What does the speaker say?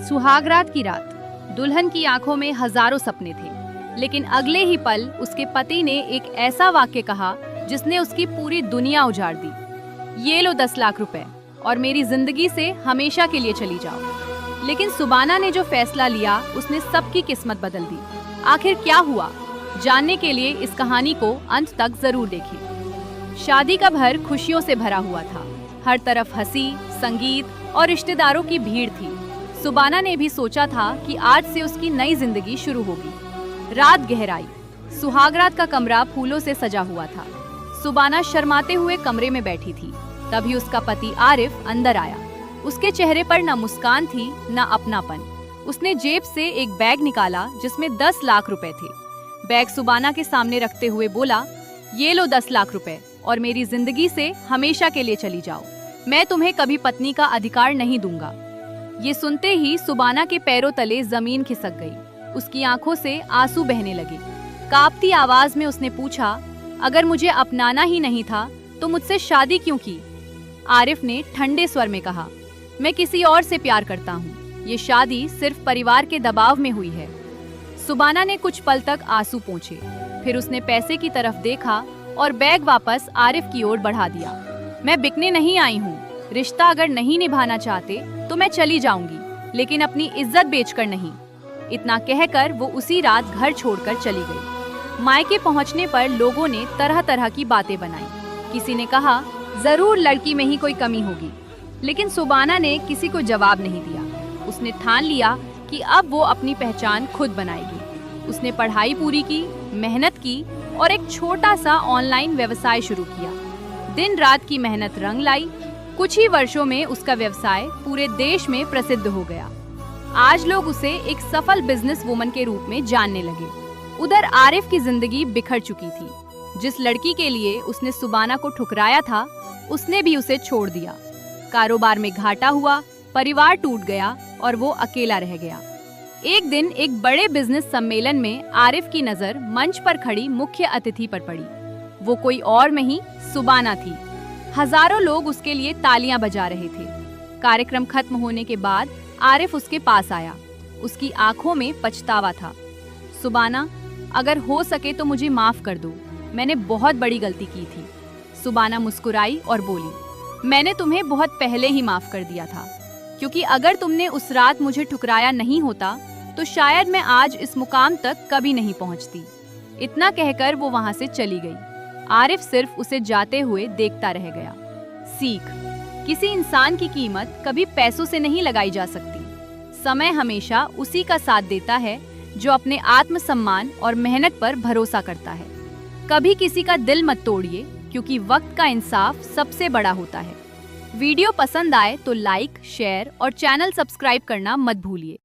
सुहागरात की रात। दुल्हन की आंखों में हजारों सपने थे, लेकिन अगले ही पल उसके पति ने एक ऐसा वाक्य कहा जिसने उसकी पूरी दुनिया उजाड़ दी। ये लो 10 लाख रुपए और मेरी जिंदगी से हमेशा के लिए चली जाओ। लेकिन सुबाना ने जो फैसला लिया उसने सबकी किस्मत बदल दी। आखिर क्या हुआ, जानने के लिए इस कहानी को अंत तक जरूर देखिए। शादी का घर खुशियों से भरा हुआ था। हर तरफ हंसी, संगीत और रिश्तेदारों की भीड़ थी। सुबाना ने भी सोचा था कि आज से उसकी नई जिंदगी शुरू होगी। रात गहराई। सुहागरात का कमरा फूलों से सजा हुआ था। सुबाना शर्माते हुए कमरे में बैठी थी। तभी उसका पति आरिफ अंदर आया। उसके चेहरे पर न मुस्कान थी न अपनापन। उसने जेब से एक बैग निकाला जिसमें 10 लाख रुपए थे। बैग सुबाना के सामने रखते हुए बोला, ये लो 10 लाख रुपए और मेरी जिंदगी से हमेशा के लिए चली जाओ। मैं तुम्हें कभी पत्नी का अधिकार नहीं दूंगा। ये सुनते ही सुबाना के पैरों तले जमीन खिसक गई। उसकी आंखों से आंसू बहने लगे। कांपती आवाज में उसने पूछा, अगर मुझे अपनाना ही नहीं था तो मुझसे शादी क्यों की? आरिफ ने ठंडे स्वर में कहा, मैं किसी और से प्यार करता हूँ। ये शादी सिर्फ परिवार के दबाव में हुई है। सुबाना ने कुछ पल तक आंसू पोंछे, फिर उसने पैसे की तरफ देखा और बैग वापस आरिफ की ओर बढ़ा दिया। मैं बिकने नहीं आई हूँ। रिश्ता अगर नहीं निभाना चाहते तो मैं चली जाऊंगी, लेकिन अपनी इज्जत बेचकर नहीं। इतना कहकर वो उसी रात घर छोड़कर चली गई। मायके पहुंचने पर लोगों ने तरह तरह की बातें बनाई। किसी ने कहा, जरूर लड़की में ही कोई कमी होगी, लेकिन सुबाना ने किसी को जवाब नहीं दिया। उसने ठान लिया कि अब वो अपनी पहचान खुद बनाएगी। उसने पढ़ाई पूरी की, मेहनत की और एक छोटा सा ऑनलाइन व्यवसाय शुरू किया। दिन रात की मेहनत रंग लाई। कुछ ही वर्षों में उसका व्यवसाय पूरे देश में प्रसिद्ध हो गया। आज लोग उसे एक सफल बिजनेस वुमन के रूप में जानने लगे। उधर आरिफ की जिंदगी बिखर चुकी थी। जिस लड़की के लिए उसने सुबाना को ठुकराया था, उसने भी उसे छोड़ दिया। कारोबार में घाटा हुआ, परिवार टूट गया और वो अकेला रह गया। एक दिन एक बड़े बिजनेस सम्मेलन में आरिफ की नजर मंच पर खड़ी मुख्य अतिथि पर पड़ी। वो कोई और नहीं, सुबाना थी। हजारों लोग उसके लिए तालियां बजा रहे थे। कार्यक्रम खत्म होने के बाद आरिफ उसके पास आया। उसकी आंखों में पछतावा था। सुबाना, अगर हो सके तो मुझे माफ कर दो। मैंने बहुत बड़ी गलती की थी। सुबाना मुस्कुराई और बोली, मैंने तुम्हें बहुत पहले ही माफ कर दिया था, क्योंकि अगर तुमने उस रात मुझे ठुकराया नहीं होता तो शायद मैं आज इस मुकाम तक कभी नहीं पहुंचती। इतना कहकर वो वहां से चली गई। आरिफ सिर्फ उसे जाते हुए देखता रह गया। सीख, किसी इंसान की कीमत कभी पैसों से नहीं लगाई जा सकती। समय हमेशा उसी का साथ देता है जो अपने आत्मसम्मान और मेहनत पर भरोसा करता है। कभी किसी का दिल मत तोड़िए, क्योंकि वक्त का इंसाफ सबसे बड़ा होता है। वीडियो पसंद आए तो लाइक, शेयर और चैनल सब्सक्राइब करना मत भूलिए।